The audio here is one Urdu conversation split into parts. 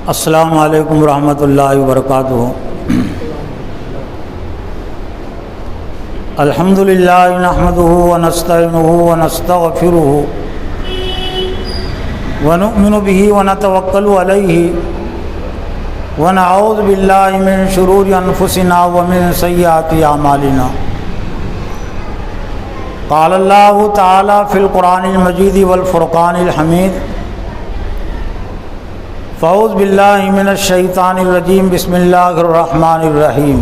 السلام علیکم ورحمۃ اللہ وبرکاتہ۔ الحمد للہ نحمدہ ونستعینہ ونستغفرہ ونؤمن بہ ونتوکل علیہ ونعوذ باللہ من شرور انفسنا ومن سیئات اعمالنا۔ قال اللہ تعالی فی القرآن المجید والفرقان الحمید: فاعوذ باللہ من الشیطان الرجیم، بسم اللہ الرحمن الرحیم۔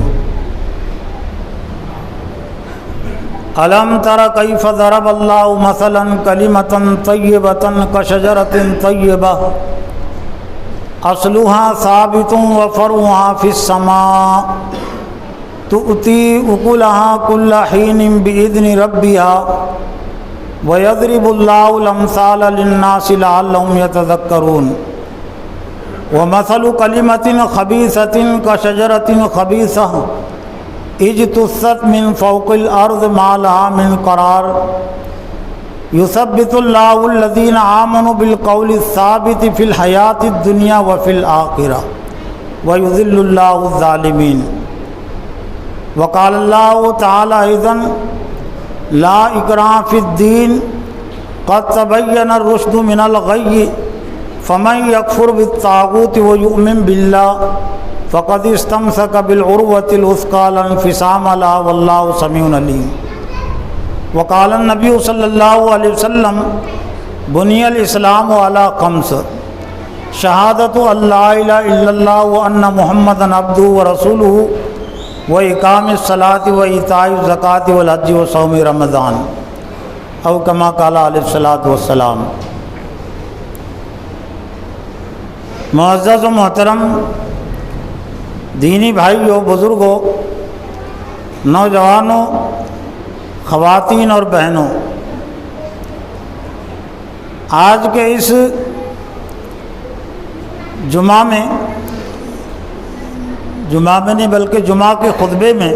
الم تر کیف ضرب اللہ مثلا کلمۃ طیبۃ کشجرۃ طیبہ اصلها ثابت وفرعها فی السماء تؤتی اکلها کل حین بإذن ربها ویضرب اللہ الامثال للناس لعلهم یتذکرون۔ ومثل کلمۃ خبیثۃ کشجرۃ خبیثۃ اجتثت من فوق الارض ما لها من قرار یثبت اللہ الذین آمنوا بالقول الثابت فی الحیاۃ الدنیا وفی الآخرہ ویذل اللہ الظالمین۔ وقال اللہ تعالی ایضا: لا اکراہ فی الدین قد تبین الرشد من الغی فمن یکفر بالطاغوت ویؤمن باللہ فقد استمسک بالعروۃ الوثقی لا انفصام لها واللہ سمیع علیم۔ وقال النبی صلی اللہ علیہ وسلم: بنی الاسلام علی خمس: شہادۃ ان لا الہ الا اللہ وان محمدا عبدہ ورسولہ واقام الصلاۃ وایتاء الزکوٰۃ والحج وصوم رمضان، او کما قال علیہ الصلاۃ والسلام۔ معزز و محترم دینی بھائیوں، بزرگوں، نوجوانوں، خواتین اور بہنوں، آج کے اس جمعہ میں نہیں بلکہ جمعہ کے خطبے میں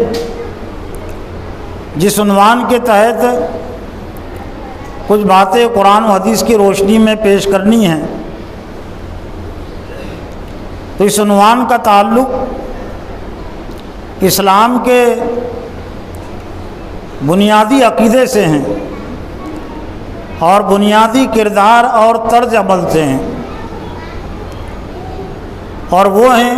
جس عنوان کے تحت کچھ باتیں قرآن و حدیث کی روشنی میں پیش کرنی ہیں، تو اس عنوان کا تعلق اسلام کے بنیادی عقیدے سے ہیں اور بنیادی کردار اور طرز عمل سے ہیں، اور وہ ہیں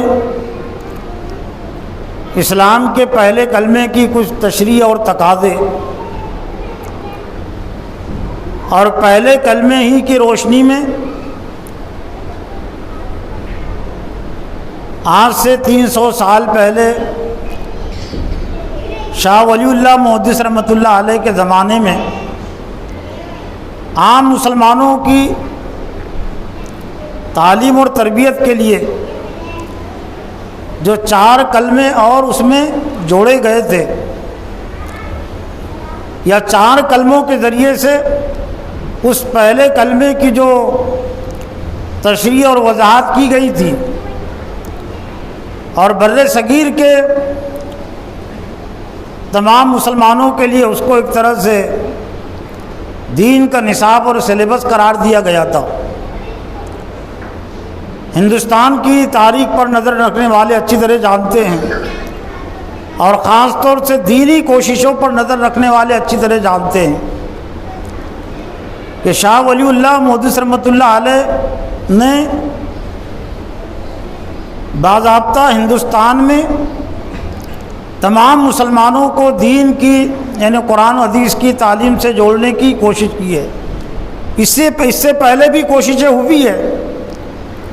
اسلام کے پہلے کلمے کی کچھ تشریح اور تقاضے، اور پہلے کلمے ہی کی روشنی میں آج سے 300 سال پہلے شاہ ولی اللہ محدث رحمۃ اللہ علیہ کے زمانے میں عام مسلمانوں کی تعلیم اور تربیت کے لیے جو 4 کلمے اور اس میں جوڑے گئے تھے، یا 4 کلموں کے ذریعے سے اس پہلے کلمے کی جو تشریح اور وضاحت کی گئی تھی، اور بر صغیر کے تمام مسلمانوں کے لیے اس کو ایک طرح سے دین کا نصاب اور سلیبس قرار دیا گیا تھا۔ ہندوستان کی تاریخ پر نظر رکھنے والے اچھی طرح جانتے ہیں، اور خاص طور سے دینی کوششوں پر نظر رکھنے والے اچھی طرح جانتے ہیں کہ شاہ ولی اللہ محدث رحمۃ اللہ علیہ نے باضابطہ ہندوستان میں تمام مسلمانوں کو دین کی یعنی قرآن و حدیث کی تعلیم سے جوڑنے کی کوشش کی ہے۔ اس سے پہلے بھی کوششیں ہوئی ہے،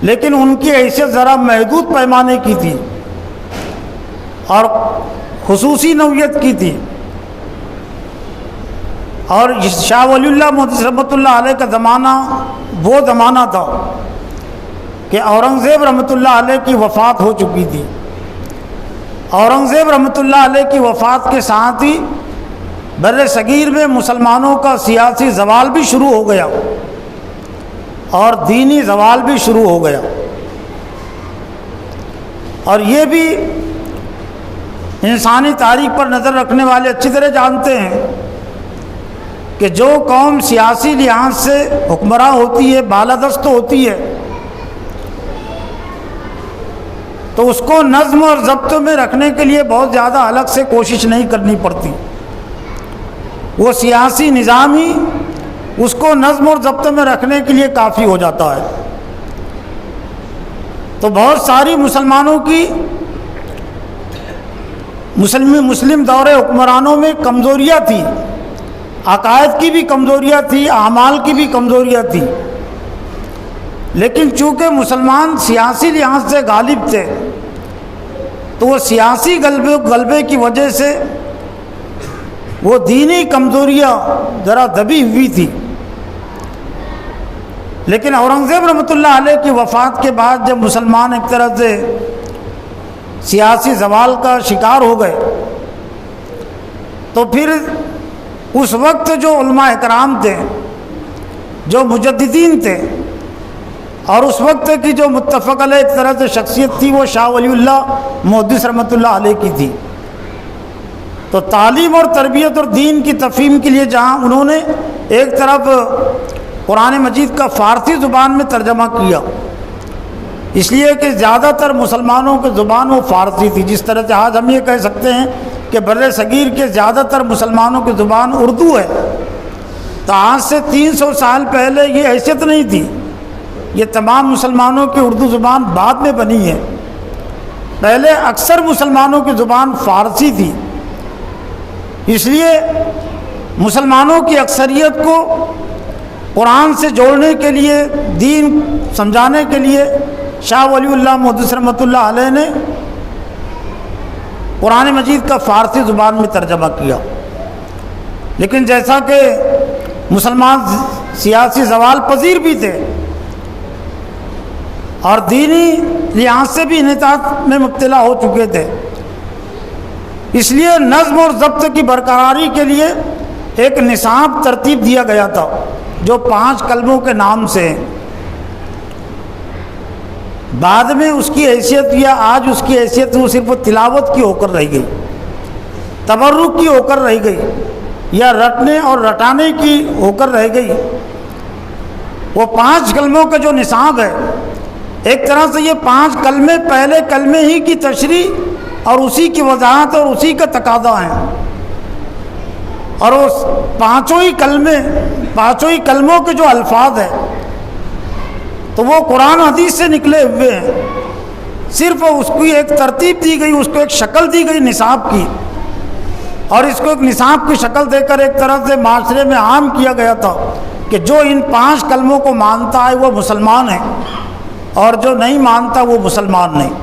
لیکن ان کی حیثیت ذرا محدود پیمانے کی تھی اور خصوصی نوعیت کی تھی، اور شاہ ولی اللہ محدث رحمۃ اللہ علیہ کا زمانہ وہ زمانہ تھا کہ اورنگزیب رحمۃ اللہ علیہ کی وفات ہو چکی تھی۔ اورنگزیب رحمۃ اللہ علیہ کی وفات کے ساتھ ہی بر صغیر میں مسلمانوں کا سیاسی زوال بھی شروع ہو گیا اور دینی زوال بھی شروع ہو گیا، اور یہ بھی انسانی تاریخ پر نظر رکھنے والے اچھی طرح جانتے ہیں کہ جو قوم سیاسی لحاظ سے حکمراں ہوتی ہے، بالادست ہوتی ہے، تو اس کو نظم اور ضبط میں رکھنے کے لیے بہت زیادہ الگ سے کوشش نہیں کرنی پڑتی، وہ سیاسی نظام ہی اس کو نظم اور ضبط میں رکھنے کے لیے کافی ہو جاتا ہے۔ تو بہت ساری مسلمانوں کی مسلم دور حکمرانوں میں کمزوریاں تھیں، عقائد کی بھی کمزوریاں تھیں، اعمال کی بھی کمزوریاں تھیں، لیکن چونکہ مسلمان سیاسی لحاظ سے غالب تھے تو وہ سیاسی غلبے کی وجہ سے وہ دینی کمزوریاں ذرا دبی ہوئی تھی۔ لیکن اورنگزیب رحمۃ اللہ علیہ کی وفات کے بعد جب مسلمان ایک طرح سے سیاسی زوال کا شکار ہو گئے تو پھر اس وقت جو علماء اکرام تھے، جو مجددین تھے، اور اس وقت کی جو متفق علیہ ایک طرح سے شخصیت تھی وہ شاہ ولی اللہ محدث رحمۃ اللہ علیہ کی تھی۔ تو تعلیم اور تربیت اور دین کی تفہیم کے لیے جہاں انہوں نے ایک طرف قرآن مجید کا فارسی زبان میں ترجمہ کیا، اس لیے کہ زیادہ تر مسلمانوں کی زبان وہ فارسی تھی، جس طرح سے آج ہم یہ کہہ سکتے ہیں کہ بر صغیر کے زیادہ تر مسلمانوں کی زبان اردو ہے، تو آج سے 300 سال پہلے یہ حیثیت نہیں تھی۔ یہ تمام مسلمانوں کی اردو زبان بعد میں بنی ہے، پہلے اکثر مسلمانوں کی زبان فارسی تھی۔ اس لیے مسلمانوں کی اکثریت کو قرآن سے جوڑنے کے لیے، دین سمجھانے کے لیے شاہ ولی اللہ محدث رحمۃ اللہ علیہ نے قرآن مجید کا فارسی زبان میں ترجمہ کیا۔ لیکن جیسا کہ مسلمان سیاسی زوال پذیر بھی تھے اور دینی لحاظ سے بھی انحطاط میں مبتلا ہو چکے تھے، اس لیے نظم اور ضبط کی برقراری کے لیے ایک نصاب ترتیب دیا گیا تھا جو 5 کلموں کے نام سے ہیں۔ بعد میں اس کی حیثیت یا آج اس کی حیثیت وہ صرف تلاوت کی ہو کر رہ گئی، تبرک کی ہو کر رہ گئی، یا رٹنے اور رٹانے کی ہو کر رہ گئی۔ وہ 5 کلموں کا جو نصاب ہے، ایک طرح سے یہ 5 کلمے پہلے کلمے ہی کی تشریح اور اسی کی وضاحت اور اسی کا تقاضا ہیں، اور اس پانچوں ہی کلموں کے جو الفاظ ہیں تو وہ قرآن حدیث سے نکلے ہوئے ہیں، صرف اس کو ایک ترتیب دی گئی، اس کو ایک شکل دی گئی نصاب کی، اور اس کو ایک نصاب کی شکل دے کر ایک طرح سے معاشرے میں عام کیا گیا تھا کہ جو ان 5 کلموں کو مانتا ہے وہ مسلمان ہے، اور جو نہیں مانتا وہ مسلمان نہیں۔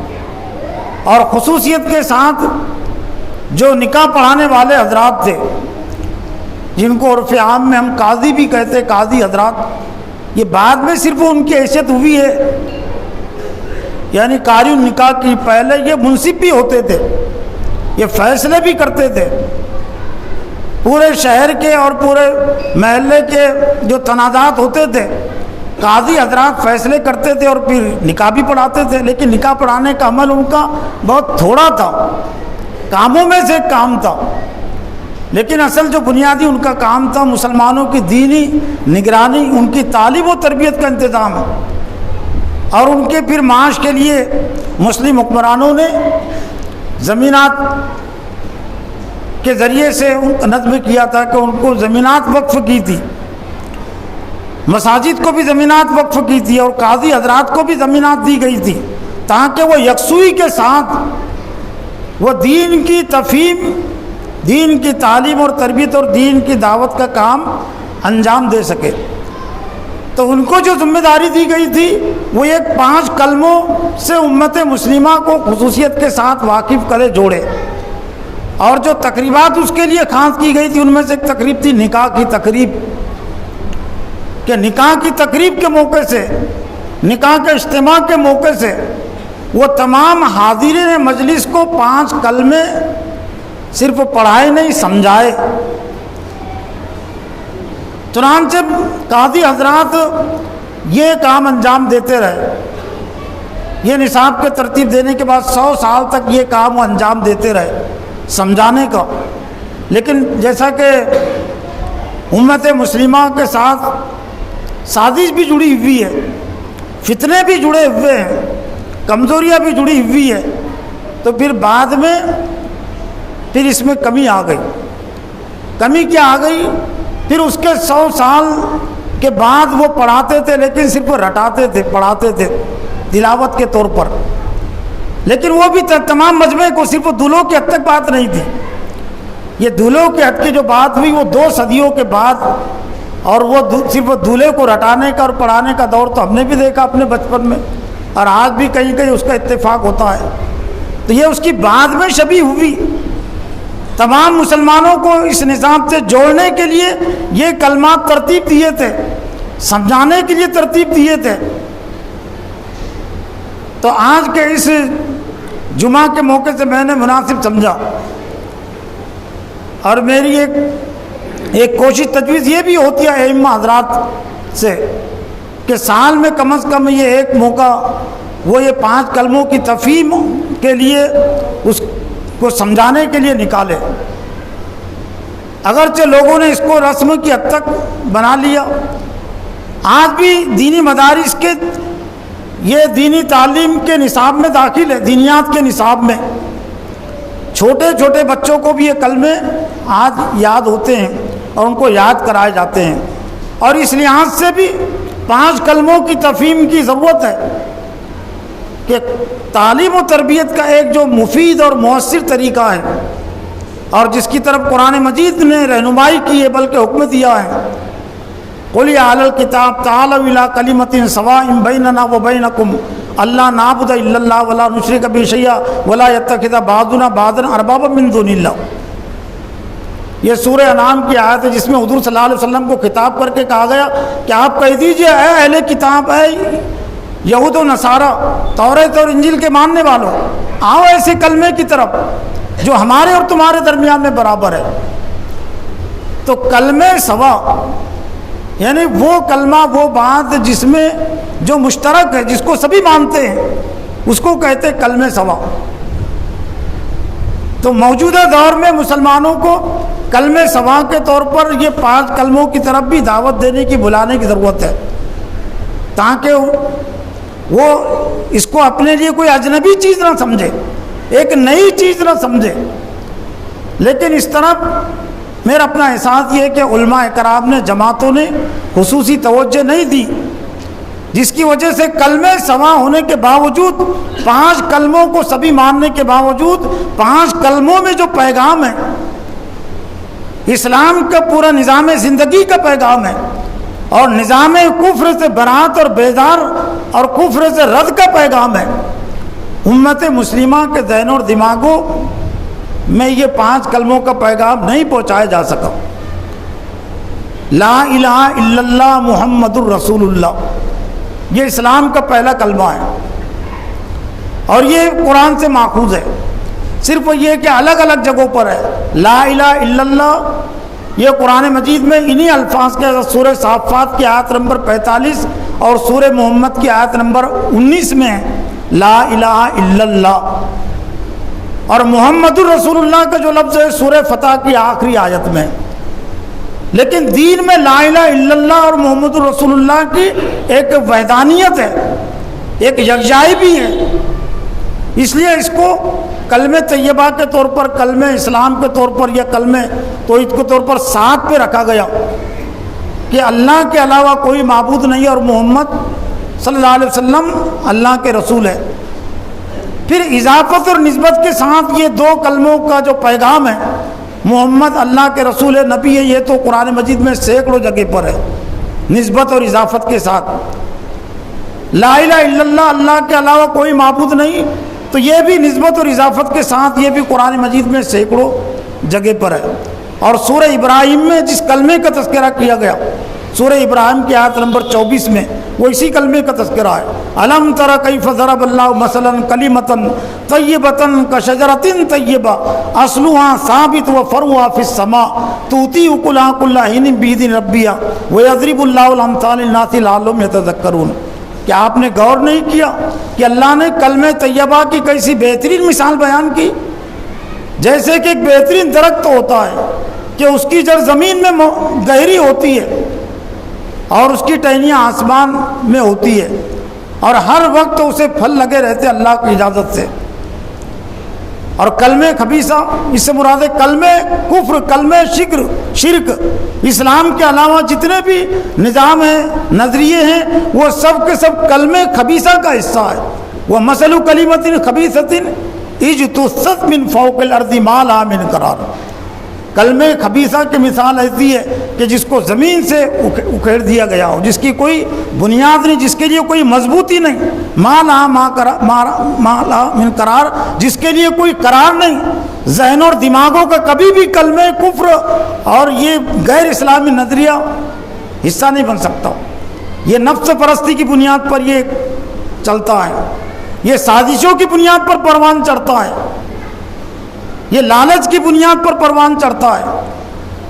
اور خصوصیت کے ساتھ جو نکاح پڑھانے والے حضرات تھے، جن کو عرف عام میں ہم قاضی بھی کہتے، قاضی حضرات، یہ بعد میں صرف ان کی حیثیت ہوئی ہے، یعنی قاری النکاح کی، پہلے یہ منصف بھی ہوتے تھے، یہ فیصلے بھی کرتے تھے، پورے شہر کے اور پورے محلے کے جو تنازعات ہوتے تھے قاضی حضرات فیصلے کرتے تھے اور پھر نکاح بھی پڑھاتے تھے۔ لیکن نکاح پڑھانے کا عمل ان کا بہت تھوڑا تھا، کاموں میں سے ایک کام تھا، لیکن اصل جو بنیادی ان کا کام تھا مسلمانوں کی دینی نگرانی، ان کی تعلیم و تربیت کا انتظام، اور ان کے پھر معاش کے لیے مسلم حکمرانوں نے زمینات کے ذریعے سے ان کا نظم کیا تھا کہ ان کو زمینات وقف کی تھی، مساجد کو بھی زمینات وقف کی تھی، اور قاضی حضرات کو بھی زمینات دی گئی تھی، تاکہ وہ یکسوئی کے ساتھ وہ دین کی تفہیم، دین کی تعلیم اور تربیت اور دین کی دعوت کا کام انجام دے سکے۔ تو ان کو جو ذمہ داری دی گئی تھی وہ ایک 5 کلموں سے امت مسلمہ کو خصوصیت کے ساتھ واقف کرے، جوڑے، اور جو تقریبات اس کے لیے خاص کی گئی تھی ان میں سے ایک تقریب تھی نکاح کی تقریب، کہ نکاح کی تقریب کے موقع سے، نکاح کے اجتماع کے موقع سے وہ تمام حاضرین مجلس کو 5 کلمے صرف پڑھائے نہیں، سمجھائے۔ چنانچہ قاضی حضرات یہ کام انجام دیتے رہے، یہ نصاب کے ترتیب دینے کے بعد 100 سال تک یہ کام وہ انجام دیتے رہے سمجھانے کا۔ لیکن جیسا کہ امت مسلمہ کے ساتھ سازش بھی جڑی ہوئی ہے، فتنے بھی جڑے ہوئے ہیں، کمزوریاں بھی جڑی ہوئی ہے، تو پھر بعد میں پھر اس میں کمی آ گئی۔ کمی کیا آ گئی؟ پھر اس کے 100 سال کے بعد وہ پڑھاتے تھے، لیکن صرف رٹاتے تھے، پڑھاتے تھے تلاوت کے طور پر، لیکن وہ بھی تمام مجمع کو صرف دولوں کے حد تک بات نہیں تھی۔ یہ دولوں کے حد کی جو بات ہوئی وہ 2 صدیوں کے بعد، اور وہ صرف دولے کو رٹانے کا اور پڑھانے کا دور تو ہم نے بھی دیکھا اپنے بچپن میں، اور آج بھی کہیں کہیں اس کا اتفاق ہوتا ہے۔ تو یہ اس کی بعد میں شبیہ ہوئی۔ تمام مسلمانوں کو اس نظام سے جوڑنے کے لیے یہ کلمات ترتیب دیے تھے، سمجھانے کے لیے ترتیب دیے تھے۔ تو آج کے اس جمعہ کے موقع سے میں نے مناسب سمجھا، اور میری ایک کوشش تجویز یہ بھی ہوتی ہے ائمہ حضرات سے کہ سال میں کم از کم یہ ایک موقع وہ یہ 5 کلموں کی تفہیم کے لیے اس کو سمجھانے کے لیے نکالے۔ اگرچہ لوگوں نے اس کو رسم کی حد تک بنا لیا، آج بھی دینی مدارس کے یہ دینی تعلیم کے نصاب میں داخل ہے، دینیات کے نصاب میں چھوٹے چھوٹے بچوں کو بھی یہ کلمے آج یاد ہوتے ہیں اور ان کو یاد کرائے جاتے ہیں۔ اور اس لحاظ سے بھی 5 کلموں کی تفہیم کی ضرورت ہے کہ تعلیم و تربیت کا ایک جو مفید اور مؤثر طریقہ ہے، اور جس کی طرف قرآن مجید نے رہنمائی کی ہے بلکہ حکم دیا ہے، قُلْ يَا أَهْلَ الْكِتَابِ تَعَالَوْا إِلَىٰ كَلِمَةٍ سَوَاءٍ بَيْنَنَا وَبَيْنَكُمْ أَلَّا نَعْبُدَ إِلَّا اللَّهَ وَلَا نُشْرِكَ بِهِ شَيْئًا وَلَا يَتَّخِذَ بَعْضُنَا بَعْضًا أَرْبَابًا مِّن دُونِ اللَّهِ۔ یہ سورہ انعام کی آیت ہے جس میں حضور صلی اللہ علیہ وسلم کو خطاب کر کے کہا گیا کہ آپ کہہ دیجئے اے اہل کتاب، اے یہود و نصارہ، توریت اور انجیل کے ماننے والوں، آؤ ایسے کلمے کی طرف جو ہمارے اور تمہارے درمیان میں برابر ہے۔ تو کلمے سوا یعنی وہ کلمہ، وہ بات جس میں جو مشترک ہے، جس کو سبھی مانتے ہیں، اس کو کہتے کلمے سوا۔ تو موجودہ دور میں مسلمانوں کو کلمے سوا کے طور پر یہ 5 کلموں کی طرف بھی دعوت دینے کی، بلانے کی ضرورت ہے، تاکہ وہ اس کو اپنے لیے کوئی اجنبی چیز نہ سمجھے، ایک نئی چیز نہ سمجھے۔ لیکن اس طرف میرا اپنا احساس یہ ہے کہ علماء کرام نے، جماعتوں نے خصوصی توجہ نہیں دی، جس کی وجہ سے کلمے سوا ہونے کے باوجود، 5 کلموں کو سبھی ماننے کے باوجود، 5 کلموں میں جو پیغام ہے، اسلام کا پورا نظام زندگی کا پیغام ہے، اور نظام کفر سے برات اور بیدار اور کفر سے رد کا پیغام ہے، امت مسلمہ کے ذہن اور دماغوں میں یہ 5 کلموں کا پیغام نہیں پہنچایا جا سکا۔ لا الہ الا اللہ محمد الرسول اللہ، یہ اسلام کا پہلا کلمہ ہے، اور یہ قرآن سے ماخوذ ہے۔ صرف یہ کہ الگ الگ جگہوں پر ہے۔ لا الہ الا اللہ یہ قرآن مجید میں انہی الفاظ کے سورہ صافات کی آیت نمبر 45 اور سورہ محمد کی آیت نمبر 19 میں ہے، لا الہ الا اللہ۔ اور محمد الرسول اللہ کا جو لفظ ہے سورہ فتح کی آخری آیت میں۔ لیکن دین میں لا الہ الا اللہ اور محمد الرسول اللہ کی ایک وحدانیت ہے، ایک یکجائی بھی ہے، اس لیے اس کو کلمہ طیبہ کے طور پر، کلمہ اسلام کے طور پر، یا کلمہ توحید کے طور پر ساتھ پہ رکھا گیا کہ اللہ کے علاوہ کوئی معبود نہیں، اور محمد صلی اللہ علیہ وسلم اللہ کے رسول ہے۔ پھر اضافت اور نسبت کے ساتھ یہ 2 کلموں کا جو پیغام ہے، محمد اللہ کے رسول نبی ہے، یہ تو قرآن مجید میں سینکڑوں جگہ پر ہے، نسبت اور اضافت کے ساتھ۔ لا الہ الا اللہ، اللہ کے علاوہ کوئی معبود نہیں، تو یہ بھی نسبت اور اضافت کے ساتھ، یہ بھی قرآن مجید میں سینکڑوں جگہ پر ہے۔ اور سورہ ابراہیم میں جس کلمے کا تذکرہ کیا گیا، سورہ ابراہیم کی آیت نمبر 24 میں، وہ اسی کلمے کا تذکرہ ہے۔ الم تر کیف ضرب اللہ مثلا کلمۃ طیبۃ کشجرۃ طیبہ اصلها ثابت وفرعها فی السماء تؤتی اکلها کل حین بإذن ربها ویضرب اللہ الامثال للناس لعلهم یتذکرون۔ کیا آپ نے غور نہیں کیا کہ اللہ نے کلمہ طیبہ کی کیسی بہترین مثال بیان کی؟ جیسے کہ ایک بہترین درخت ہوتا ہے کہ اس کی جڑ زمین میں گہری ہوتی ہے اور اس کی ٹہنیاں آسمان میں ہوتی ہے، اور ہر وقت اسے پھل لگے رہتے اللہ کی اجازت سے. اور کلمہ خبیثہ اس سے مراد ہے کلمہ کفر، کلمہ شرک. اسلام کے علاوہ جتنے بھی نظام ہیں، نظریے ہیں، وہ سب کے سب کلمہ خبیثہ کا حصہ ہے. وہ مثل کلمۃ خبیثۃ اجتثت من فوق الارض ما لها من قرار. کلمہ خبیثہ کی مثال ایسی ہے کہ جس کو زمین سے اکھیڑ دیا گیا ہو، جس کی کوئی بنیاد نہیں، جس کے لیے کوئی مضبوطی نہیں. ما لها من قرار، جس کے لیے کوئی قرار نہیں. ذہن اور دماغوں کا کبھی بھی کلمہ کفر اور یہ غیر اسلامی نظریہ حصہ نہیں بن سکتا. یہ نفس پرستی کی بنیاد پر یہ چلتا ہے، یہ سازشوں کی بنیاد پر پروان چڑھتا ہے، یہ لالچ کی بنیاد پر پروان چڑھتا ہے.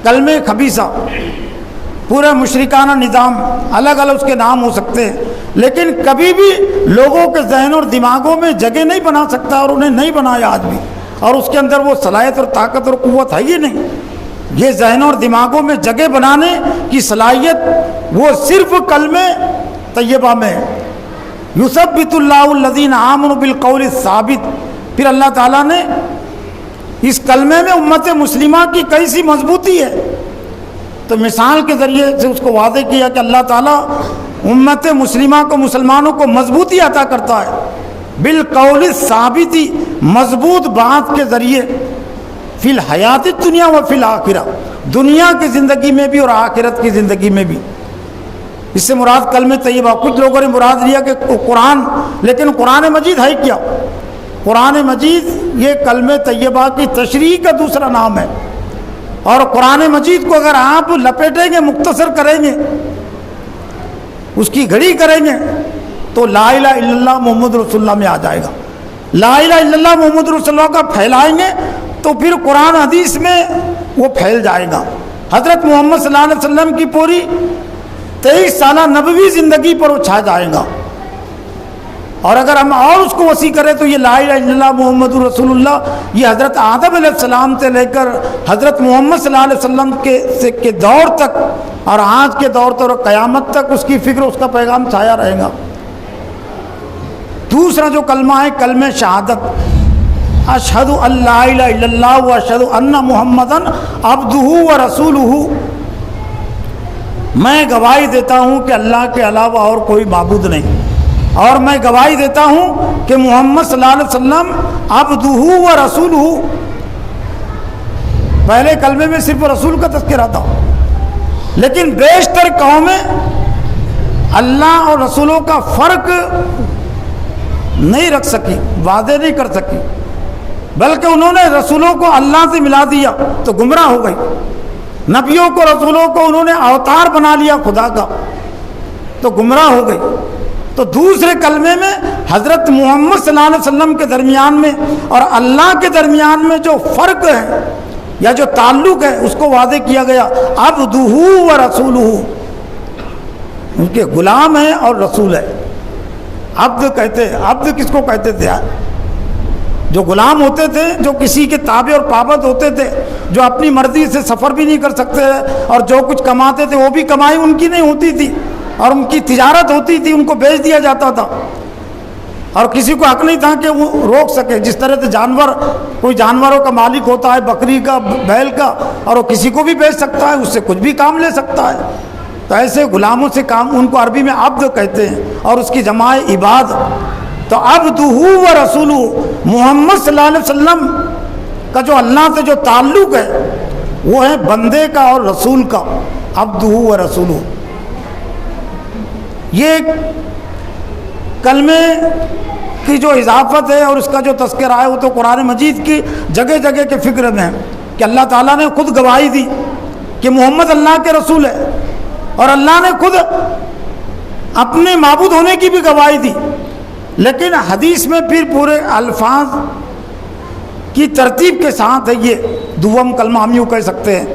کلمہ خبیثہ پورے مشرکانہ نظام، الگ الگ اس کے نام ہو سکتے ہیں، لیکن کبھی بھی لوگوں کے ذہن اور دماغوں میں جگہ نہیں بنا سکتا، اور انہیں نہیں بنایا آج بھی. اور اس کے اندر وہ صلاحیت اور طاقت اور قوت ہے ہی نہیں. یہ ذہن اور دماغوں میں جگہ بنانے کی صلاحیت وہ صرف کلمہ طیبہ میں ہے. یثبت اللہ الذین آمنوا بالقول الثابت. پھر اللہ تعالیٰ نے اس کلمے میں امت مسلمہ کی کیسی مضبوطی ہے، تو مثال کے ذریعے سے اس کو واضح کیا کہ اللہ تعالیٰ امت مسلمہ کو، مسلمانوں کو مضبوطی عطا کرتا ہے بالقول الثابت، مضبوط بات کے ذریعے، فی الحیات الدنیا و فی الآخرہ، دنیا کی زندگی میں بھی اور آخرت کی زندگی میں بھی. اس سے مراد کلمہ طیبہ. کچھ لوگوں نے مراد لیا کہ قرآن، لیکن قرآن مجید ہے کیا؟ قرآن مجید یہ کلمہ طیبہ کی تشریح کا دوسرا نام ہے. اور قرآن مجید کو اگر آپ لپیٹیں گے، مختصر کریں گے، اس کی گھڑی کریں گے، تو لا الہ الا اللہ محمد رسول اللہ میں آ جائے گا. لا الہ الا اللہ محمد رسول اللہ کا پھیلائیں گے تو پھر قرآن حدیث میں وہ پھیل جائے گا. حضرت محمد صلی اللہ علیہ وسلم کی پوری 23 سالہ نبوی زندگی پر وہ چھا جائے گا. اور اگر ہم اور اس کو وسیع کریں تو یہ لا الہ الا اللہ محمد رسول اللہ، یہ حضرت آدم علیہ السلام سے لے کر حضرت محمد صلی اللہ علیہ وسلم کے دور تک اور آج کے دور تک اور قیامت تک اس کی فکر، اس کا پیغام چھایا رہے گا. دوسرا جو کلمہ ہے کلمہ شہادت، اشہد ان لا الہ الا اللہ و اشہد ان محمدن عبدہ و رسولہ. میں گواہی دیتا ہوں کہ اللہ کے علاوہ اور کوئی معبود نہیں، اور میں گواہی دیتا ہوں کہ محمد صلی اللہ علیہ وسلم عبدہ و رسولہ. پہلے کلمے میں صرف رسول کا تذکرہ تھا، لیکن بیشتر قومیں اللہ اور رسولوں کا فرق نہیں رکھ سکی، واضح نہیں کر سکی، بلکہ انہوں نے رسولوں کو اللہ سے ملا دیا تو گمراہ ہو گئی. نبیوں کو، رسولوں کو انہوں نے اوتار بنا لیا خدا کا تو گمراہ ہو گئی. تو دوسرے کلمے میں حضرت محمد صلی اللہ علیہ وسلم کے درمیان میں اور اللہ کے درمیان میں جو فرق ہے یا جو تعلق ہے اس کو واضح کیا گیا. عبدہ و رسولہ، ان کے غلام ہیں اور رسول ہے. عبد کہتے ہیں، عبد کس کو کہتے تھے یار؟ جو غلام ہوتے تھے، جو کسی کے تابع اور پابند ہوتے تھے، جو اپنی مرضی سے سفر بھی نہیں کر سکتے اور جو کچھ کماتے تھے وہ بھی کمائی ان کی نہیں ہوتی تھی اور ان کی تجارت ہوتی تھی، ان کو بیچ دیا جاتا تھا اور کسی کو حق نہیں تھا کہ وہ روک سکے. جس طرح سے جانور، کوئی جانوروں کا مالک ہوتا ہے، بکری کا، بیل کا، اور وہ کسی کو بھی بیچ سکتا ہے، اس سے کچھ بھی کام لے سکتا ہے. تو ایسے غلاموں سے کام، ان کو عربی میں عبد کہتے ہیں اور اس کی جمع عباد. تو عبدہ و رسولہ، محمد صلی اللہ علیہ وسلم کا جو اللہ سے جو تعلق ہے وہ ہے بندے کا اور رسول کا. عبدہ و رسولہ، یہ کلمے کی جو اضافت ہے اور اس کا جو تذکرہ ہے وہ تو قرآن مجید کی جگہ جگہ کے فکر میں ہے کہ اللہ تعالیٰ نے خود گواہی دی کہ محمد اللہ کے رسول ہے، اور اللہ نے خود اپنے معبود ہونے کی بھی گواہی دی. لیکن حدیث میں پھر پورے الفاظ کی ترتیب کے ساتھ ہے. یہ دوم کلمہ ہم یوں کہہ سکتے ہیں،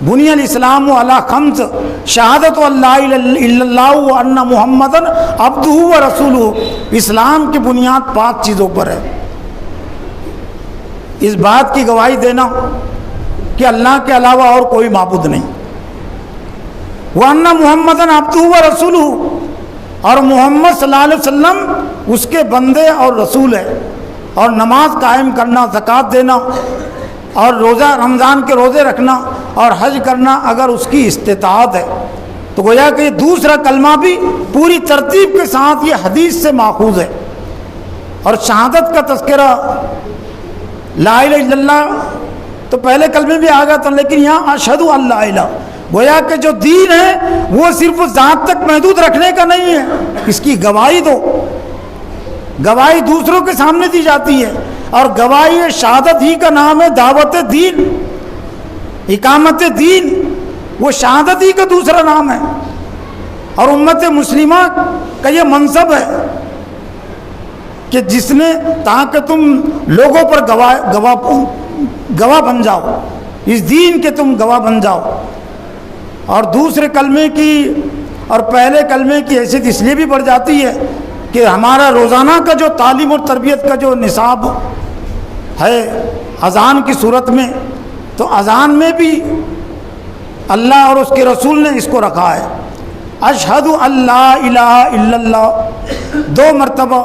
بنی الاسلام علی خمس، شہادت اللہ الا اللہ و ان محمدن عبدہ و رسولہ. اسلام کی بنیاد 5 چیزوں پر ہے. اس بات کی گواہی دینا کہ اللہ کے علاوہ اور کوئی معبود نہیں، وَأَنَّ مُحَمَّدًا عَبْدُهُ وَرَسُولُهُ، اور محمد صلی اللہ علیہ وسلم اس کے بندے اور رسول ہے، اور نماز قائم کرنا، زکوٰۃ دینا اور روزہ رمضان کے روزے رکھنا اور حج کرنا اگر اس کی استطاعت ہے، تو گویا کہ یہ دوسرا کلمہ بھی پوری ترتیب کے ساتھ یہ حدیث سے ماخوذ ہے۔ اور شہادت کا تذکرہ لا الہ الا اللہ تو پہلے کلمے میں آ گیا تھا، لیکن یہاں اشہد ان لا الہ، گویا کہ جو دین ہے وہ صرف ذات تک محدود رکھنے کا نہیں ہے، اس کی گواہی دو، گواہی دوسروں کے سامنے دی جاتی ہے، اور گواہی شہادت ہی کا نام ہے دعوت دین، اقامت دین، وہ شہادت ہی کا دوسرا نام ہے۔ اور امت مسلمہ کا یہ منصب ہے کہ جس نے تاکہ تم لوگوں پر گواہ بن جاؤ، اس دین کے تم گواہ بن جاؤ۔ اور دوسرے کلمے کی اور پہلے کلمے کی حیثیت اس لیے بھی بڑھ جاتی ہے کہ ہمارا روزانہ کا جو تعلیم اور تربیت کا جو نصاب ہے اذان کی صورت میں، تو اذان میں بھی اللہ اور اس کے رسول نے اس کو رکھا ہے، اشہد ان لا الہ الا اللہ، 2 مرتبہ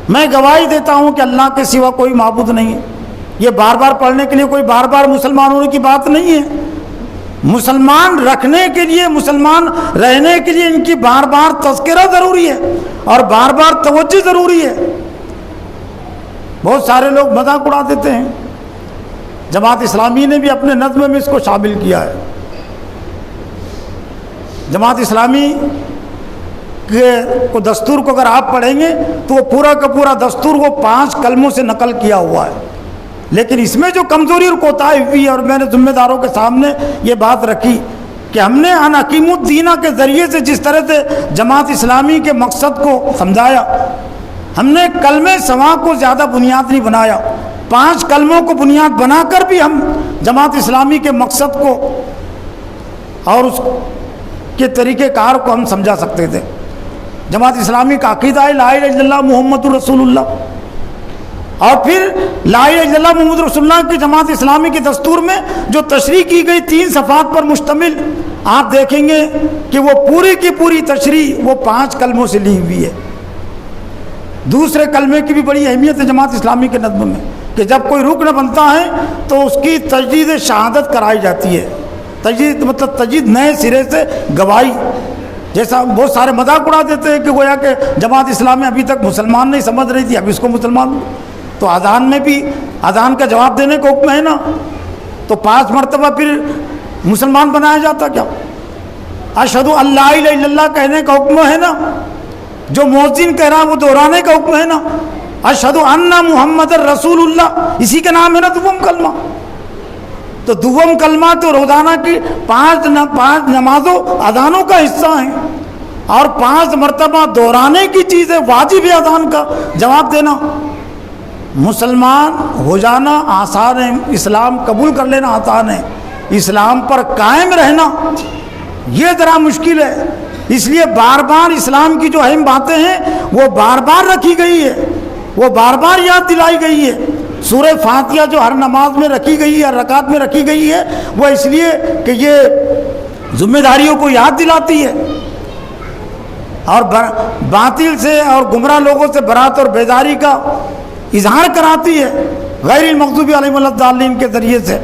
میں گواہی دیتا ہوں کہ اللہ کے سوا کوئی معبود نہیں ہے۔ یہ بار بار پڑھنے کے لیے کوئی بار بار مسلمان ہونے کی بات نہیں ہے، مسلمان رکھنے کے لیے، مسلمان رہنے کے لیے ان کی بار بار تذکرہ ضروری ہے اور بار بار توجہ ضروری ہے۔ بہت سارے لوگ مذاق اڑا دیتے ہیں، جماعت اسلامی نے بھی اپنے نظم میں اس کو شامل کیا ہے۔ جماعت اسلامی کے کو دستور کو اگر آپ پڑھیں گے تو وہ پورا کا پورا دستور وہ 5 کلموں سے نقل کیا ہوا ہے، لیکن اس میں جو کمزوری اور کوتاہی ہوئی ہے، اور میں نے ذمہ داروں کے سامنے یہ بات رکھی کہ ہم نے ان حکیم الدینہ کے ذریعے سے جس طرح سے جماعت اسلامی کے مقصد کو سمجھایا، ہم نے کلمہ سوا کو زیادہ بنیاد نہیں بنایا، 5 کلموں کو بنیاد بنا کر بھی ہم جماعت اسلامی کے مقصد کو اور اس کے طریقہ کار کو ہم سمجھا سکتے تھے۔ جماعت اسلامی کا عقیدہ ہے لا الہ الا اللہ محمد رسول اللہ، اور پھر لا الہ الا اللہ محمد رسول اللہ کی جماعت اسلامی کے دستور میں جو تشریح کی گئی 3 صفحات پر مشتمل، آپ دیکھیں گے کہ وہ پوری کی پوری تشریح وہ 5 کلموں سے لی ہوئی ہے۔ دوسرے کلمے کی بھی بڑی اہمیت ہے جماعت اسلامی کے نظم میں کہ جب کوئی رکن بنتا ہے تو اس کی تجدید شہادت کرائی جاتی ہے، تجدید مطلب تجدید نئے سرے سے گواہی، جیسا بہت سارے مذاق اڑا دیتے ہیں کہ گویا کہ جماعت اسلامی ابھی تک مسلمان نہیں سمجھ رہی تھی، اب اس کو مسلمان، تو اذان میں بھی اذان کا جواب دینے کا حکم ہے نا، تو 5 مرتبہ پھر مسلمان بنایا جاتا کیا؟ اشہد ان لا الہ الا اللہ کہنے کا حکم ہے نا، جو مؤذن کہہ رہا ہے وہ دہرانے کا حکم ہے نا، اشہد ان محمد رسول اللہ، اسی کا نام ہے نا دوم کلمہ۔ تو دوم کلمہ تو روزانہ کی 5 نمازوں اذانوں کا حصہ ہیں، اور 5 مرتبہ دہرانے کی چیز ہے، واجب ہے اذان کا جواب دینا۔ مسلمان ہو جانا آسان ہے، اسلام قبول کر لینا آسان ہے، اسلام پر قائم رہنا یہ ذرا مشکل ہے۔ اس لیے بار بار اسلام کی جو اہم باتیں ہیں وہ بار بار رکھی گئی ہے، وہ بار بار یاد دلائی گئی ہے۔ سورہ فاتحہ جو ہر نماز میں رکھی گئی ہے، ہر رکعت میں رکھی گئی ہے، وہ اس لیے کہ یہ ذمہ داریوں کو یاد دلاتی ہے اور باطل سے اور گمراہ لوگوں سے برات اور بیداری کا اظہار کراتی ہے غیر المغضوب علیہم ولا الضالین کے ذریعے سے۔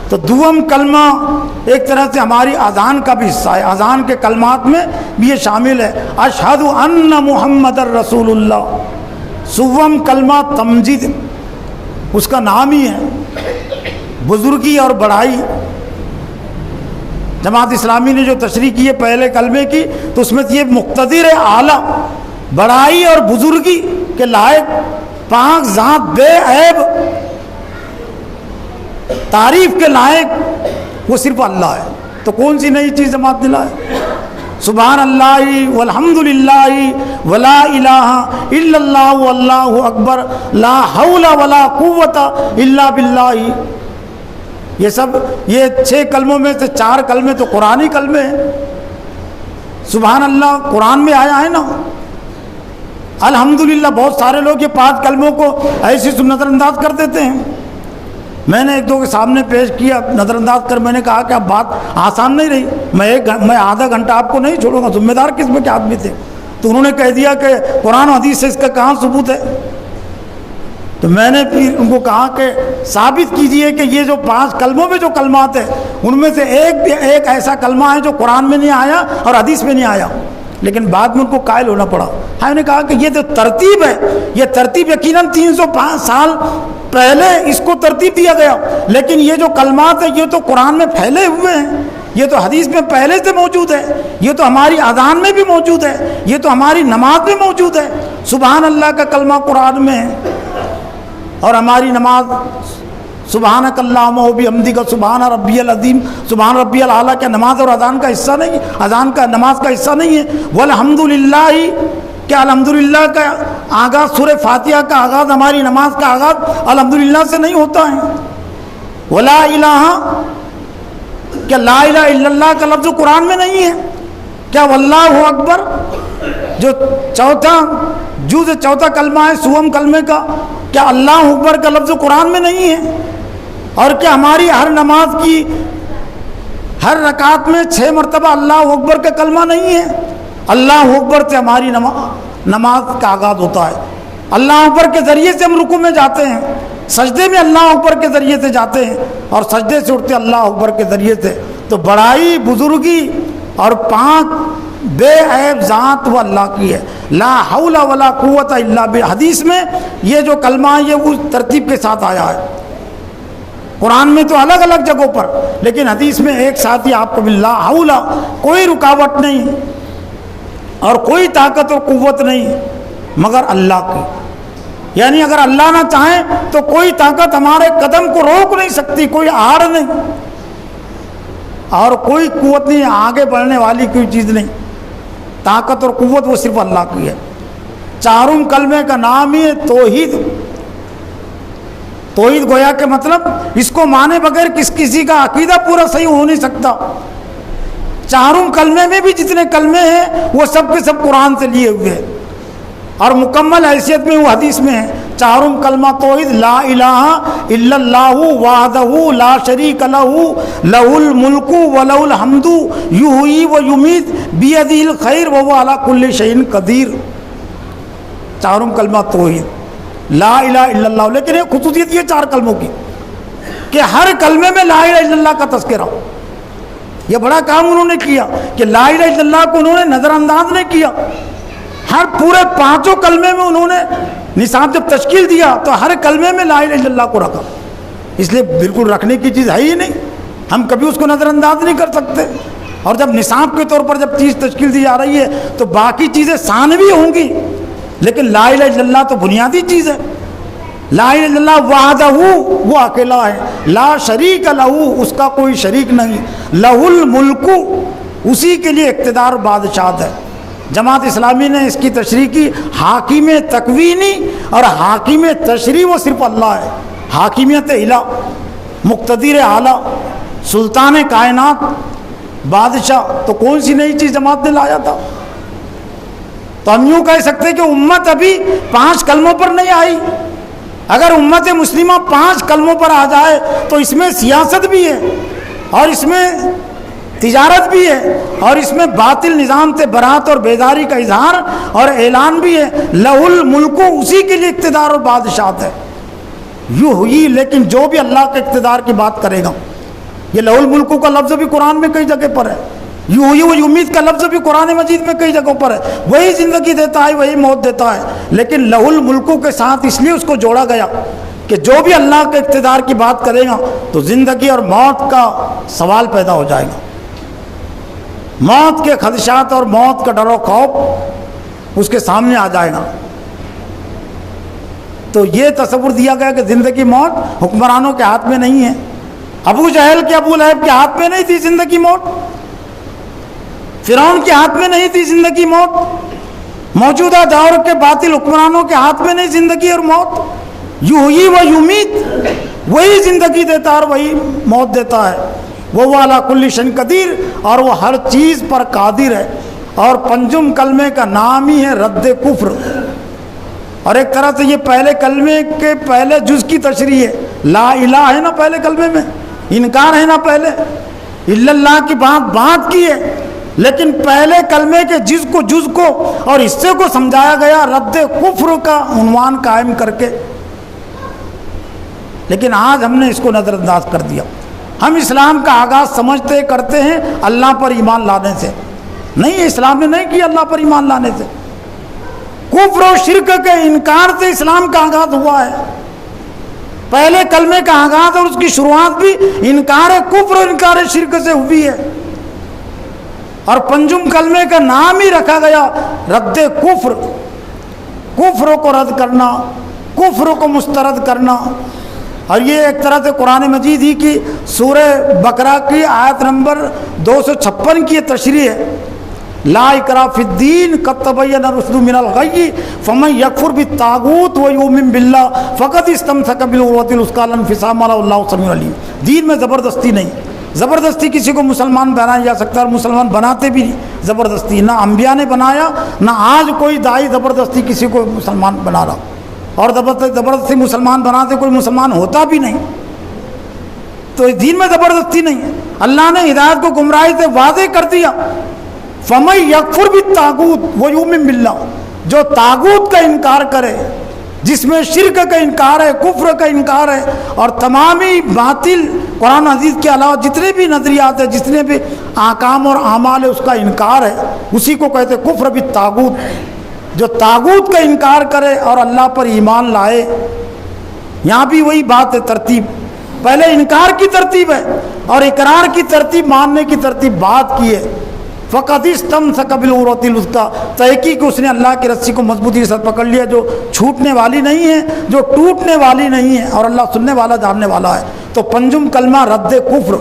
تو دوم کلمہ ایک طرح سے ہماری اذان کا بھی حصہ ہے، اذان کے کلمات میں بھی یہ شامل ہے، اشہد ان محمد رسول اللہ۔ سوم کلمہ تمجید اس کا نام ہی ہے، بزرگی اور بڑائی۔ جماعت اسلامی نے جو تشریح کی ہے پہلے کلمے کی، تو اس میں یہ مقتدر اعلیٰ، بڑائی اور بزرگی کے لائق، پاک ذات، بے عیب، تعریف کے لائق وہ صرف اللہ ہے۔ تو کون سی نئی چیز جماعت دلا ہے؟ سبحان اللہ والحمد للہ ولا الہ الا اللہ واللہ اکبر لا حول ولا قوت الا باللہ۔ یہ سب یہ 6 کلموں میں سے 4 کلمے تو قرآنی کلمے ہیں۔ سبحان اللہ قرآن میں آیا ہے نا، الحمدللہ بہت سارے لوگ یہ 5 کلموں کو ایسی نظر انداز کر دیتے ہیں۔ میں نے 1-2 کے سامنے پیش کیا نظر انداز کر، میں نے کہا کہ اب بات آسان نہیں رہی، میں آدھا گھنٹہ آپ کو نہیں چھوڑوں گا، ذمہ دار قسم کے آدمی تھے، تو انہوں نے کہہ دیا کہ قرآن و حدیث سے اس کا کہاں ثبوت ہے؟ تو میں نے پھر ان کو کہا کہ ثابت کیجئے کہ یہ جو 5 کلموں میں جو کلمات ہیں ان میں سے ایک ایسا کلمہ ہے جو قرآن میں نہیں آیا اور حدیث میں نہیں آیا. لیکن بعد میں ان کو قائل ہونا پڑا. ہم نے کہا کہ یہ جو ترتیب ہے یہ ترتیب یقیناً 305 سال پہلے اس کو ترتیب دیا گیا، لیکن یہ جو کلمات ہیں یہ تو قرآن میں پھیلے ہوئے ہیں، یہ تو حدیث میں پہلے سے موجود ہے، یہ تو ہماری اذان میں بھی موجود ہے، یہ تو ہماری نماز میں موجود ہے. سبحان اللہ کا کلمہ قرآن میں ہے اور ہماری نماز سبحانک اللہم و بحمدک سبحان ربی العظیم سبحان ربی الاعلیٰ کیا نماز اور اذان کا حصہ نہیں؟ اذان کا نماز کا حصہ نہیں ہے؟ والحمدللہ کیا الحمدللہ کا آغاز سورہ فاتحہ کا آغاز ہماری نماز کا آغاز الحمدللہ سے نہیں ہوتا ہے؟ ولا الہ کیا لا الہ الا اللہ کا لفظ قرآن میں نہیں ہے؟ کیا واللہ اکبر جو چوتھا کلمہ ہے سوم کلمے کا، کیا اللہ اکبر کا لفظ قرآن میں نہیں ہے؟ اور کیا ہماری ہر نماز کی ہر رکعت میں 6 مرتبہ اللہ اکبر کا کلمہ نہیں ہے؟ اللہ اکبر سے ہماری نماز کا آغاز ہوتا ہے. اللہ اکبر کے ذریعے سے ہم رکوع میں جاتے ہیں، سجدے میں اللہ اکبر کے ذریعے سے جاتے ہیں اور سجدے سے اٹھتے اللہ اکبر کے ذریعے سے. تو بڑائی بزرگی اور پاک بے عیب ذات وہ اللہ کی ہے. لا حول ولا قوت الا باللہ. حدیث میں یہ جو کلمہ ہے یہ اس ترتیب کے ساتھ آیا ہے. قرآن میں تو الگ الگ جگہوں پر، لیکن حدیث میں ایک ساتھ ہی آپ کو لا حول، کوئی رکاوٹ نہیں اور کوئی طاقت اور قوت نہیں مگر اللہ کی. یعنی اگر اللہ نہ چاہیں تو کوئی طاقت ہمارے قدم کو روک نہیں سکتی، کوئی آڑ نہیں اور کوئی قوت نہیں، آگے بڑھنے والی کوئی چیز نہیں. طاقت اور قوت وہ صرف اللہ کی ہے. چاروں کلمے کا نام ہی ہے توحید. توحید گویا کہ مطلب اس کو مانے بغیر کسی کا عقیدہ پورا صحیح ہو نہیں سکتا. چاروں کلمے میں بھی جتنے کلمے ہیں وہ سب کے سب قرآن سے لیے ہوئے ہیں اور مکمل حیثیت میں وہ حدیث میں ہے. چاروں کلمہ توحید لا الہ الا اللہ وحدہ لا شریک لہ لہ الملک ولہ الحمد یحیی و یمیت بیدہ الخیر وہو علی کل شیء قدیر. چاروں کلمہ توحید لا الہ الا اللہ. لیکن ایک خصوصیت یہ 4 کلموں کی کہ ہر کلمے میں لا الہ الا اللہ کا تذکرہ. یہ بڑا کام انہوں نے کیا کہ لا الہ الا اللہ کو انہوں نے نظر انداز نہیں کیا. ہر پورے 5 کلمے میں انہوں نے نصاب جب تشکیل دیا تو ہر کلمے میں لا الہ الا اللہ کو رکھا. اس لیے بالکل رکھنے کی چیز ہے ہی نہیں، ہم کبھی اس کو نظر انداز نہیں کر سکتے. اور جب نصاب کے طور پر جب چیز تشکیل دی جا رہی ہے تو باقی چیزیں ثانوی ہوں گی، لیکن لا الہ الا اللہ تو بنیادی چیز ہے. لا الہ الا اللہ وحدہ وہ اکیلا ہے، لا شریک لہ اس کا کوئی شریک نہیں، لہ الملک اسی کے لیے اقتدار بادشاہت ہے. جماعت اسلامی نے اس کی تشریح کی حاکم تکوینی اور حاکم تشریح وہ صرف اللہ ہے. حاکمیت الہ، مقتدر اعلیٰ، سلطان کائنات، بادشاہ، تو کون سی نئی چیز جماعت نے لایا تھا؟ تو ہم یوں کہہ سکتے ہیں کہ امت ابھی 5 کلموں پر نہیں آئی. اگر امت مسلمہ 5 کلموں پر آ جائے تو اس میں سیاست بھی ہے اور اس میں تجارت بھی ہے اور اس میں باطل نظام سے برات اور بیداری کا اظہار اور اعلان بھی ہے. لہ الملک اسی کے لیے اقتدار اور بادشاہت ہے. یوں ہوئی، لیکن جو بھی اللہ کے اقتدار کی بات کرے گا، یہ لہ الملک کا لفظ بھی قرآن میں کئی جگہ پر ہے، یحیی و یمیت کا لفظ بھی قرآن مجید میں کئی جگہوں پر ہے. وہی زندگی دیتا ہے، وہی موت دیتا ہے، لیکن لہ الملک کے ساتھ اس لیے اس کو جوڑا گیا کہ جو بھی اللہ کے اقتدار کی بات کرے گا تو زندگی اور موت کا سوال پیدا ہو جائے گا. موت کے خدشات اور موت کا ڈر و خوف اس کے سامنے آ جائے گا. تو یہ تصور دیا گیا کہ زندگی موت حکمرانوں کے ہاتھ میں نہیں ہے. ابو جہل کے ابو لہب کے ہاتھ میں نہیں تھی زندگی موت، فرعون کے ہاتھ میں نہیں تھی زندگی موت، موجودہ دور کے باطل حکمرانوں کے ہاتھ میں نہیں زندگی اور موت. یحیی و یمیت وہی زندگی دیتا ہے اور وہی موت دیتا ہے. وہ علی کل شیء قدیر اور وہ ہر چیز پر قادر ہے. اور 5 کلمے کا نام ہی ہے رد کفر. اور ایک طرح سے یہ پہلے کلمے کے پہلے جز کی تشریح ہے. لا الہ ہے نا پہلے کلمے میں، انکار ہے نا پہلے، الا اللہ کی بات کی ہے. لیکن پہلے کلمے کے جز کو اور حصے کو سمجھایا گیا رد کفر کا عنوان قائم کر کے، لیکن آج ہم نے اس کو نظر انداز کر دیا۔ ہم اسلام کا آغاز سمجھتے کرتے ہیں اللہ پر ایمان لانے سے، نہیں، اسلام نے نہیں کیا اللہ پر ایمان لانے سے، کفر و شرک کے انکار سے اسلام کا آغاز ہوا ہے۔ پہلے کلمے کا آغاز اور اس کی شروعات بھی انکار کفر اور انکار شرک سے ہوئی ہے، اور پنجم کلمے کا نام ہی رکھا گیا رد کفر، کفر کو رد کرنا، کفر کو مسترد کرنا۔ اور یہ ایک طرح سے قرآن مجید ہی کی سورہ بقرہ کی آیت نمبر 256 کی تشریح ہے، لا اکراہ فی الدین قد تبین الرشد من الغی فمن یکفر بالطاغوت ویؤمن باللہ فقد استمسک بالعروۃ الوثقی لا انفصام لہا واللہ سمیع علیم۔ دین میں زبردستی نہیں، زبردستی کسی کو مسلمان بنایا جا سکتا ہے، اور مسلمان بناتے بھی نہیں زبردستی، نہ انبیاء نے بنایا، نہ آج کوئی داعی زبردستی کسی کو مسلمان بنا رہا، اور زبردستی مسلمان بناتے کوئی مسلمان ہوتا بھی نہیں۔ تو اس دین میں زبردستی نہیں ہے، اللہ نے ہدایت کو گمراہی سے واضح کر دیا۔ فَمَن يَكْفُرْ بِالطَّاغُوتِ وَيُؤْمِن بِاللَّهِ، جو طاغوت کا انکار کرے، جس میں شرک کا انکار ہے، کفر کا انکار ہے، اور تمامی باطل قرآن عزیز کے علاوہ جتنے بھی نظریات ہیں، جتنے بھی احکام اور اعمال ہے، اس کا انکار ہے، اسی کو کہتے ہیں کفر بالطاغوت۔ جو طاغوت کا انکار کرے اور اللہ پر ایمان لائے، یہاں بھی وہی بات ہے، ترتیب پہلے انکار کی ترتیب ہے اور اقرار کی ترتیب، ماننے کی ترتیب بات کی ہے۔ فقط استمسک بالعروۃ الوثقی، تحقیق اس نے اللہ کی رسی کو مضبوطی کے ساتھ پکڑ لیا، جو چھوٹنے والی نہیں ہے، جو ٹوٹنے والی نہیں ہے، اور اللہ سننے والا جاننے والا ہے۔ تو پنجم کلمہ رد کفر،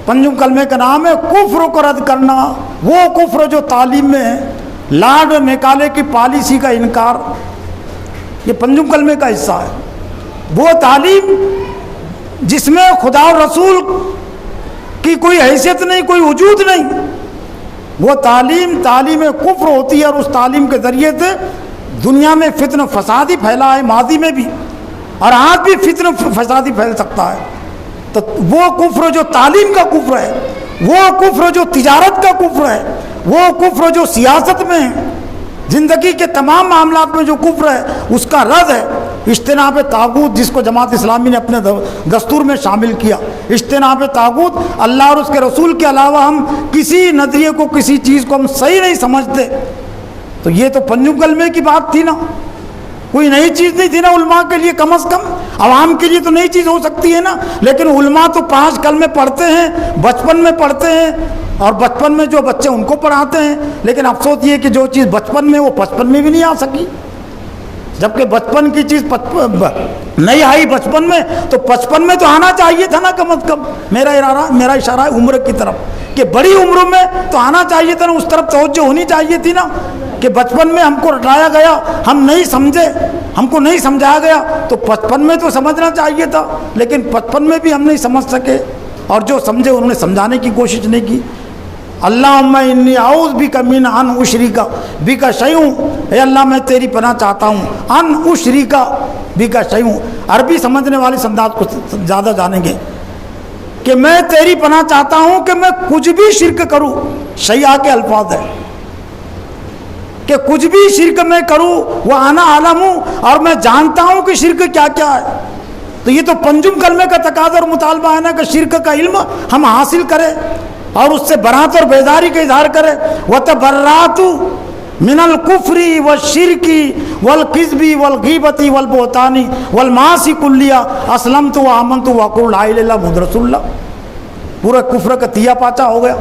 پنجم کلمے کا نام ہے کفر کو رد کرنا، وہ کفر جو تعلیم میں ہے، لارڈ میکالے کی پالیسی کا انکار، یہ پنجم کلمے کا حصہ ہے۔ وہ تعلیم جس میں خدا اور رسول کی کوئی حیثیت نہیں، کوئی وجود نہیں، وہ تعلیم کفر ہوتی ہے، اور اس تعلیم کے ذریعے سے دنیا میں فتن و فساد ہی پھیلا ہے، ماضی میں بھی اور آج بھی فتن و فساد ہی پھیل سکتا ہے۔ تو وہ کفر جو تعلیم کا کفر ہے، وہ کفر جو تجارت کا کفر ہے، وہ کفر جو سیاست میں ہے، زندگی کے تمام معاملات میں جو کفر ہے، اس کا رد ہے اجتناب طاغوت، جس کو جماعت اسلامی نے اپنے دستور میں شامل کیا۔ اجتناب طاغوت، اللہ اور اس کے رسول کے علاوہ ہم کسی نظریے کو، کسی چیز کو ہم صحیح نہیں سمجھتے۔ تو یہ تو پنجم کلمے کی بات تھی نا، کوئی نئی چیز نہیں تھی نا علماء کے لیے، کم از کم عوام کے لیے تو نئی چیز ہو سکتی ہے نا، لیکن علماء تو 5 کلمے پڑھتے ہیں، بچپن میں پڑھتے ہیں، اور بچپن میں جو بچے ان کو پڑھاتے ہیں، لیکن افسوس یہ کہ جو چیز بچپن میں وہ بچپن میں بھی نہیں آ سکی، جبکہ بچپن کی چیز نہیں آئی بچپن میں، تو بچپن میں تو آنا چاہیے تھا نا کم از کم۔ میرا اشارہ ہے عمر کی طرف، کہ بڑی عمر میں تو آنا چاہیے تھا نا، اس طرف توجہ ہونی چاہیے تھی نا، کہ بچپن میں ہم کو رٹایا گیا، ہم نہیں سمجھے، ہم کو نہیں سمجھایا گیا، تو بچپن میں تو سمجھنا چاہیے تھا، لیکن بچپن میں بھی ہم نہیں سمجھ سکے، اور جو سمجھے انہوں نے سمجھانے کی کوشش نہیں کی۔ اللہم انی اعوذ بک من ان اشرک بک شیء، اے اللہ میں تیری پناہ چاہتا ہوں، ان اشرک بک شیء، عربی سمجھنے والے اس انداز کو زیادہ جانیں گے، کہ میں تیری پناہ چاہتا ہوں کہ میں کچھ بھی شرک کروں، شیء کے الفاظ ہے کہ کچھ بھی شرک میں کروں، وہ انا عالم ہوں، اور میں جانتا ہوں کہ شرک کیا کیا ہے۔ تو یہ تو پنجم کلمے کا تقاضا اور مطالبہ ہے نا، کہ شرک کا علم ہم حاصل کریں اور اس سے برات اور بیداری کا اظہار کرے۔ وَتَبَرَّأْتُ مِنَ الْكُفْرِ وَالشِّرْكِ وَالْكِذْبِ وَالْغِیبَةِ وَالْبُہْتَانِ وَالْمَعَاصِی كُلِّهَا أَسْلَمْتُ وَآمَنْتُ وَأَقُولُ لَا إِلَٰهَ إِلَّا اللَّهُ مُحَمَّدٌ رَسُولُ اللَّهِ، پورا کفر کا تیا پاچا ہو گیا،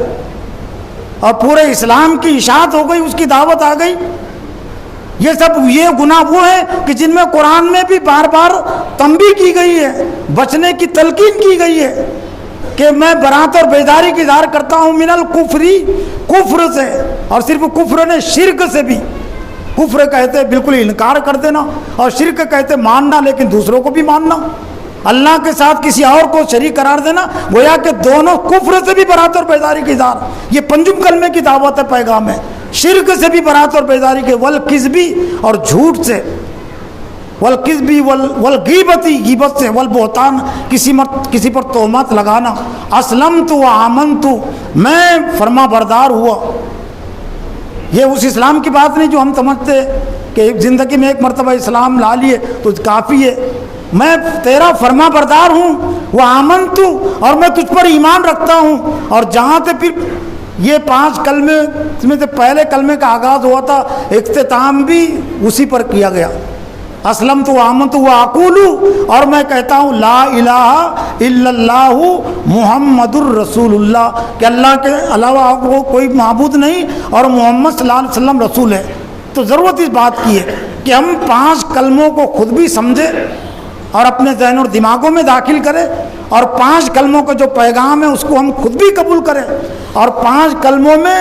اور پورے اسلام کی اشاعت ہو گئی، اس کی دعوت آ گئی۔ یہ گناہ وہ ہیں کہ جن میں قرآن میں بھی بار بار تنبیہ کی گئی ہے، بچنے کی تلقین کی گئی ہے، کہ میں برات اور بیداری کی اظہار کرتا ہوں من الکفری، کفر سے، اور صرف کفر نے شرک سے بھی، کفر کہتے بالکل انکار کر دینا، اور شرک کہتے ماننا لیکن دوسروں کو بھی ماننا، اللہ کے ساتھ کسی اور کو شریک قرار دینا، گویا کہ دونوں کفر سے بھی برات اور بیداری کی اظہار، یہ پنجم کلمے کی دعوت ہے، پیغام ہے۔ شرک سے بھی برات اور بیداری کے، والکذبی، اور جھوٹ سے، والکذبی والغیبتی، غیبت سے، والبہتان، کسی پر تہمت لگانا، اسلمت وآمنت، میں فرما بردار ہوا۔ یہ اس اسلام کی بات نہیں جو ہم سمجھتے کہ ایک زندگی میں ایک مرتبہ اسلام لا لیے تو کافی ہے۔ میں تیرا فرما بردار ہوں، وآمنت، اور میں تجھ پر ایمان رکھتا ہوں۔ اور جہاں سے پھر یہ 5 کلمے میں سے پہلے کلمے کا آغاز ہوا تھا، اختتام بھی اسی پر کیا گیا، اسلمت وآمنت واقول، اور میں کہتا ہوں لا الہ الا اللہ محمد الرسول اللہ، کہ اللہ کے علاوہ وہ کوئی معبود نہیں اور محمد صلی اللہ علیہ وسلم رسول ہے۔ تو ضرورت اس بات کی ہے کہ ہم 5 کلموں کو خود بھی سمجھیں اور اپنے ذہن اور دماغوں میں داخل کریں، اور 5 کلموں کا جو پیغام ہے اس کو ہم خود بھی قبول کریں، اور 5 کلموں میں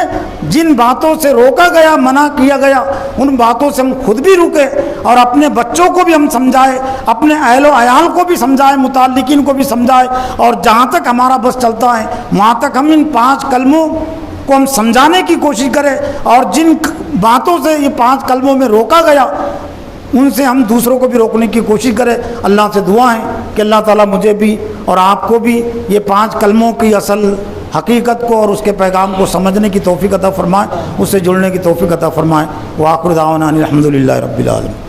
جن باتوں سے روکا گیا، منع کیا گیا، ان باتوں سے ہم خود بھی رکیں، اور اپنے بچوں کو بھی ہم سمجھائیں، اپنے اہل و عیال کو بھی سمجھائیں، متعلقین کو بھی سمجھائیں، اور جہاں تک ہمارا بس چلتا ہے وہاں تک ہم ان 5 کلموں کو ہم سمجھانے کی کوشش کریں، اور جن باتوں سے یہ 5 کلموں میں روکا گیا ان سے ہم دوسروں کو بھی روکنے کی کوشش کریں۔ اللہ سے دعا ہے کہ اللہ تعالیٰ مجھے بھی اور آپ کو بھی یہ 5 کلموں کی اصل حقیقت کو اور اس کے پیغام کو سمجھنے کی توفیق عطا فرمائے، اس سے جڑنے کی توفیق عطا فرمائے۔ وآخر دعوانا ان الحمد للہ رب العالمین۔